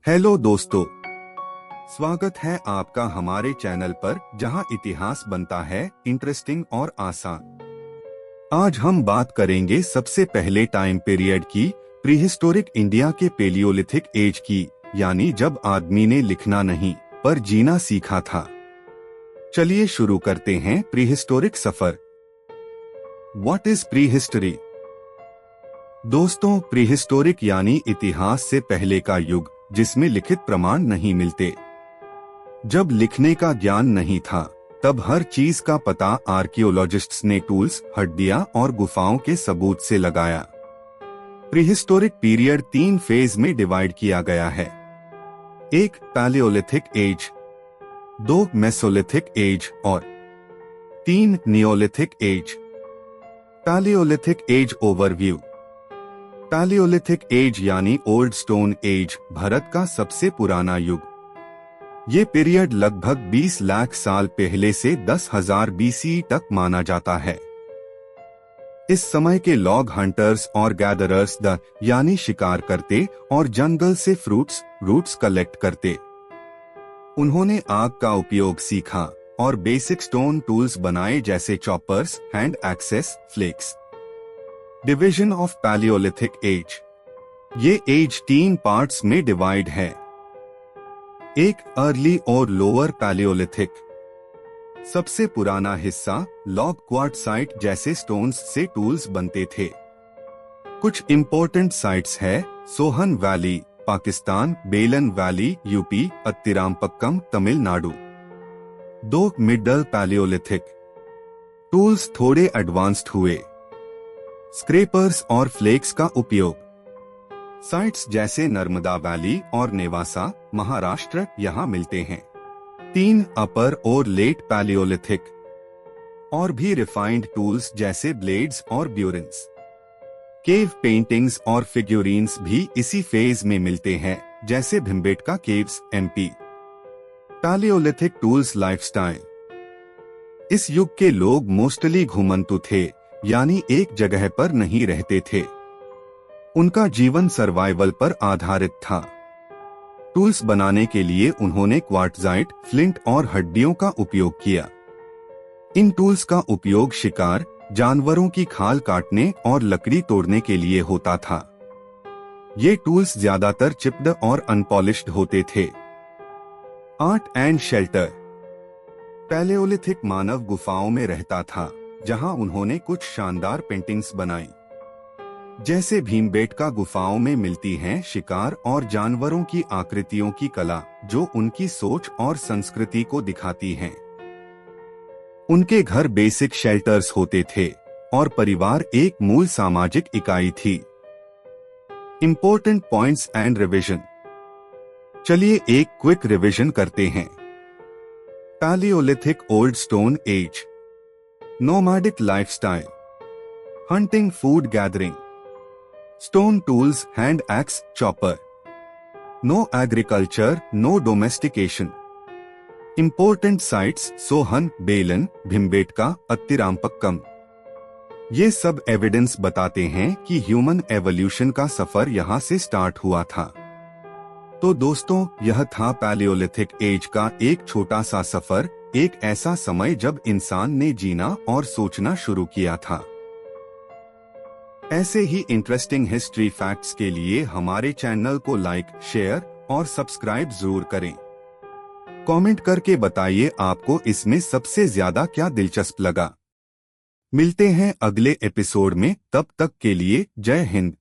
Hello दोस्तों, स्वागत है आपका हमारे चैनल पर जहां इतिहास बनता है इंटरेस्टिंग और आसान। आज हम बात करेंगे सबसे पहले टाइम पीरियड की, प्रीहिस्टोरिक इंडिया के पेलियोलिथिक एज की, यानी जब आदमी ने लिखना नहीं पर जीना सीखा था। चलिए शुरू करते हैं प्रीहिस्टोरिक सफर। What is prehistory? दोस्तों, प्रीहिस्टोरिक यानी इतिहास से पहले का युग, जिसमें लिखित प्रमाण नहीं मिलते। जब लिखने का ज्ञान नहीं था, तब हर चीज का पता आर्कियोलॉजिस्ट्स ने टूल्स, हड्डियां और गुफाओं के सबूत से लगाया। प्रीहिस्टोरिक पीरियड 3 फेज में डिवाइड किया गया है। 1 पैलियोलिथिक एज, 2 मेसोलिथिक एज और 3 neolithic age. Palaeolithic age overview. Palaeolithic age यानी ओल्ड स्टोन एज भारत का सबसे पुराना युग। ये पीरियड लगभग 20 लाख साल पहले से 10,000 बीसी तक माना जाता है। इस समय के लॉग हंटर्स और गैदरर्स यानी शिकार करते और जंगल से फ्रूट्स, रूट्स कलेक्ट करते। उन्होंने आग का उपयोग सीखा और बेसिक स्टोन टूल्स बनाए जैसे choppers, hand axes, flakes. Division of palaeolithic age. ये एज 3 पार्ट्स में डिवाइड है। 1 अर्ली और लोअर पैलियोलिथिक। सबसे पुराना हिस्सा लॉग क्वार्टसाइट जैसे स्टोन्स से टूल्स बनते थे। कुछ इंपॉर्टेंट साइट्स है Sohan valley Pakistan, Belan valley UP, Attirampakkam Tamil Nadu. 2 middle paleolithic. Tools थोड़े एडवांस्ड हुए। स्क्रेपर्स और फ्लेक्स का उपयोग। साइट्स जैसे नर्मदा वैली और नेवासा, महाराष्ट्र यहां मिलते हैं। 3 अपर और लेट पैलियोलिथिक। और भी रिफाइंड टूल्स जैसे ब्लेड्स और ब्यूरिन्स। केव पेंटिंग्स और फिग्यूरिन्स भी इसी फेज में मिलते हैं, जैसे Bhimbetka caves, MP. Paleolithic tools lifestyle. इस युग के लोग मोस्टली घुमंतु थे, यानी एक जगह पर नहीं रहते थे। उनका जीवन सर्वाइवल पर आधारित था। टूल्स बनाने के लिए उन्होंने क्वार्टजाइट, फ्लिंट और हड्डियों का उपयोग किया। इन टूल्स का उपयोग शिकार, जानवरों की खाल काटने और लकड़ी तोड़ने के लिए होता था। ये टूल्स ज्यादातर चिप्ड और अनपॉलिश्ड होते थे। Art and shelter. पैलियोलिथिक मानव गुफाओं में रहता था, जहां उन्होंने कुछ शानदार पेंटिंग्स बनाई। जैसे भीमबेटका गुफाओं में मिलती हैं शिकार और जानवरों की आकृतियों की कला, जो उनकी सोच और संस्कृति को दिखाती हैं। उनके घर बेसिक शेल्टर्स होते थे और परिवार एक मूल सामाजिक इकाई थी। Important points and revision. चलिए एक क्विक रिवीजन करते हैं। Palaeolithic old stone age. Nomadic lifestyle. Hunting, food gathering. Stone tools, hand axe, chopper. No agriculture, no domestication. Important sites Sohan, Belan, Bhimbetka, अत्तिरामपक्कम। ये सब एविडेंस बताते हैं कि ह्यूमन एवोल्यूशन का सफर यहाँ से स्टार्ट हुआ था। तो दोस्तों, यह था पैलियोलिथिक एज का एक छोटा सा सफर, एक ऐसा समय जब इंसान ने जीना और सोचना शुरू किया था। ऐसे ही इंटरेस्टिंग हिस्ट्री फैक्ट्स के लिए हमारे चैनल को लाइक, शेयर और सब्सक्राइब जरूर करें। कमेंट करके बताइए आपको इसमें सबसे ज्यादा क्या दिलचस्प लगा। मिलते हैं अगले एपिसोड में, तब तक के लिए जय हिंद।